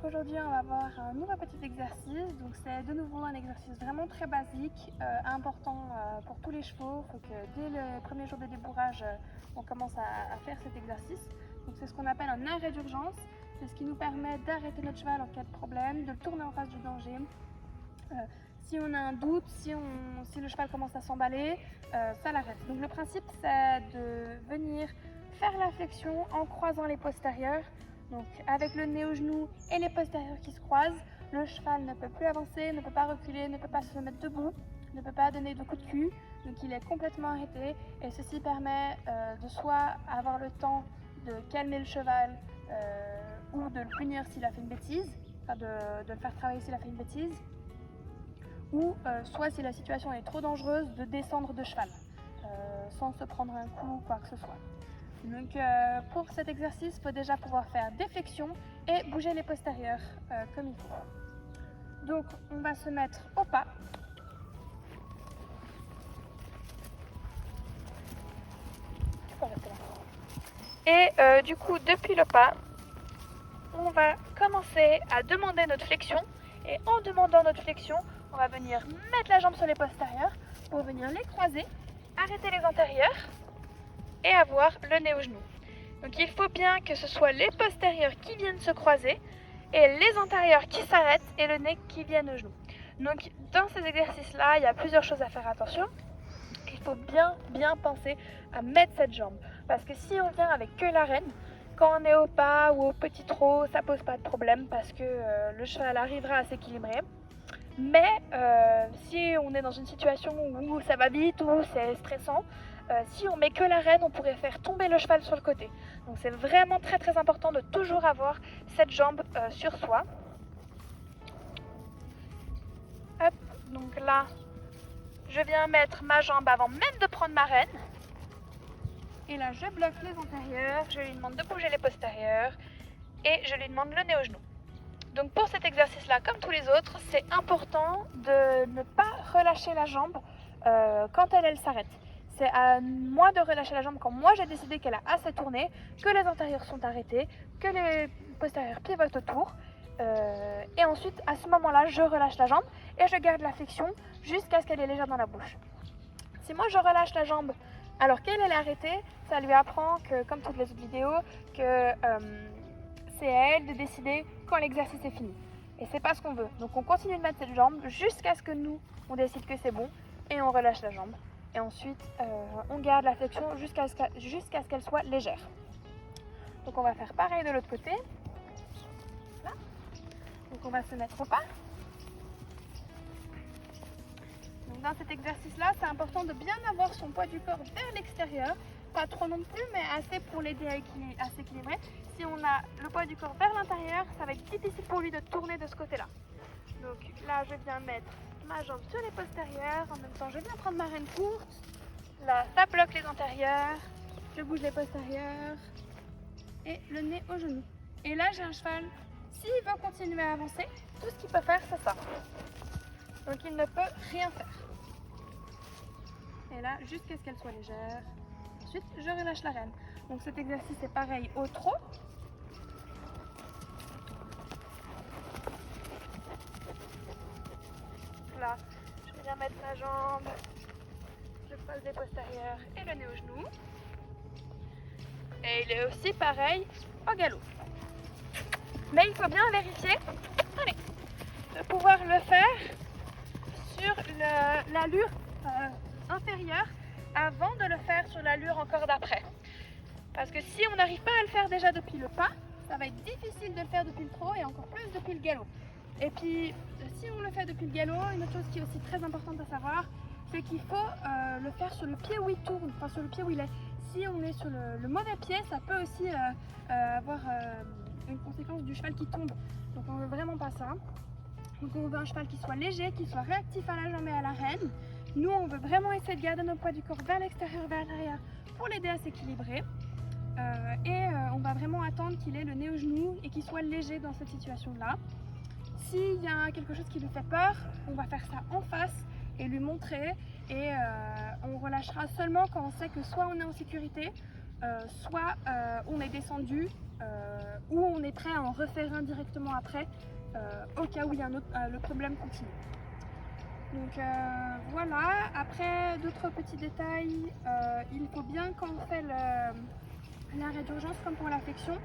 Donc aujourd'hui on va voir un nouveau petit exercice. Donc c'est de nouveau un exercice vraiment très basique, important pour tous les chevaux. Il faut que dès le premier jour de débourrage, on commence à faire cet exercice. Donc c'est ce qu'on appelle un arrêt d'urgence. C'est ce qui nous permet d'arrêter notre cheval en cas de problème, de le tourner en face du danger. Si on a un doute, si le cheval commence à s'emballer, ça l'arrête. Donc le principe c'est de venir faire la flexion en croisant les postérieurs. Donc avec le nez au genou et les postérieurs qui se croisent, le cheval ne peut plus avancer, ne peut pas reculer, ne peut pas se mettre debout, ne peut pas donner de coups de cul, donc il est complètement arrêté et ceci permet de soit avoir le temps de calmer le cheval ou de le punir s'il a fait une bêtise, enfin de le faire travailler s'il a fait une bêtise, ou soit si la situation est trop dangereuse, de descendre de cheval sans se prendre un coup ou quoi que ce soit. Donc pour cet exercice, il faut déjà pouvoir faire des flexions et bouger les postérieurs comme il faut. Donc on va se mettre au pas. Et du coup, depuis le pas, on va commencer à demander notre flexion. Et en demandant notre flexion, on va venir mettre la jambe sur les postérieurs pour venir les croiser, arrêter les antérieurs et avoir le nez au genou. Donc il faut bien que ce soit les postérieurs qui viennent se croiser et les antérieurs qui s'arrêtent et le nez qui vienne au genou. Donc dans ces exercices-là, il y a plusieurs choses à faire attention. Il faut bien penser à mettre cette jambe. Parce que si on vient avec que la reine, quand on est au pas ou au petit trot, ça pose pas de problème parce que le cheval arrivera à s'équilibrer. Mais si on est dans une situation où ça va vite ou c'est stressant, si on met que la reine, on pourrait faire tomber le cheval sur le côté. Donc c'est vraiment très important de toujours avoir cette jambe sur soi. Hop, donc là, je viens mettre ma jambe avant même de prendre ma reine. Et là, je bloque les antérieurs, je lui demande de bouger les postérieurs et je lui demande le nez au genou. Donc pour cet exercice-là, comme tous les autres, c'est important de ne pas relâcher la jambe quand elle s'arrête. C'est à moi de relâcher la jambe quand moi j'ai décidé qu'elle a assez tourné, que les antérieurs sont arrêtés, que les postérieurs pivotent autour. Et ensuite, à ce moment-là, je relâche la jambe et je garde la flexion jusqu'à ce qu'elle est légère dans la bouche. Si moi je relâche la jambe alors qu'elle est arrêtée, ça lui apprend que, comme toutes les autres vidéos, que c'est à elle de décider quand l'exercice est fini. Et c'est pas ce qu'on veut. Donc on continue de mettre cette jambe jusqu'à ce que nous, on décide que c'est bon et on relâche la jambe. Et ensuite, on garde la flexion jusqu'à ce qu'elle soit légère. Donc on va faire pareil de l'autre côté. Là. Donc on va se mettre au pas. Donc dans cet exercice-là, c'est important de bien avoir son poids du corps vers l'extérieur. Pas trop non plus, mais assez pour l'aider à s'équilibrer. Si on a le poids du corps vers l'intérieur, ça va être difficile pour lui de tourner de ce côté-là. Donc là, je viens mettre ma jambe sur les postérieurs. En même temps, je viens prendre ma reine courte. Là, ça bloque les antérieurs. Je bouge les postérieurs. Et le nez au genou. Et là, j'ai un cheval. S'il veut continuer à avancer, tout ce qu'il peut faire, c'est ça. Donc il ne peut rien faire. Et là, jusqu'à ce qu'elle soit légère. Ensuite, je relâche la reine. Donc cet exercice est pareil au trot. Là, je viens mettre ma jambe, je pose les postérieurs et le nez au genou. Et il est aussi pareil au galop. Mais il faut bien vérifier, allez, de pouvoir le faire sur l'allure inférieure avant de le faire sur l'allure encore d'après. Parce que si on n'arrive pas à le faire déjà depuis le pas, ça va être difficile de le faire depuis le trot et encore plus depuis le galop. Et puis, si on le fait depuis le galop, une autre chose qui est aussi très importante à savoir, c'est qu'il faut le faire sur le pied où il tourne, enfin sur le pied où il est. Si on est sur le mauvais pied, ça peut aussi avoir une conséquence du cheval qui tombe. Donc on veut vraiment pas ça. Donc on veut un cheval qui soit léger, qui soit réactif à la jambe et à la reine. Nous, on veut vraiment essayer de garder notre poids du corps vers l'extérieur, vers l'arrière pour l'aider à s'équilibrer. On va vraiment attendre qu'il ait le nez au genou et qu'il soit léger dans cette situation-là. S'il y a quelque chose qui lui fait peur, on va faire ça en face et lui montrer. Et on relâchera seulement quand on sait que soit on est en sécurité, soit on est descendu ou on est prêt à en refaire un directement après au cas où il y a le problème continue. Donc voilà, après d'autres petits détails, il faut bien quand on fait l'arrêt d'urgence comme pour l'affection,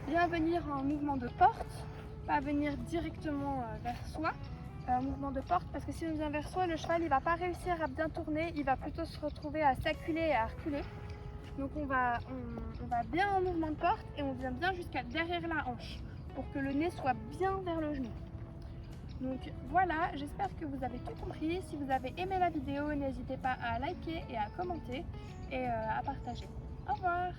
bien venir en mouvement de porte, pas venir directement vers soi, mouvement de porte, parce que si on vient vers soi, le cheval il va pas réussir à bien tourner, il va plutôt se retrouver à s'acculer et à reculer. Donc on va bien en mouvement de porte et on vient bien jusqu'à derrière la hanche pour que le nez soit bien vers le genou. Donc voilà, j'espère que vous avez tout compris. Si vous avez aimé la vidéo, n'hésitez pas à liker et à commenter et à partager. Au revoir!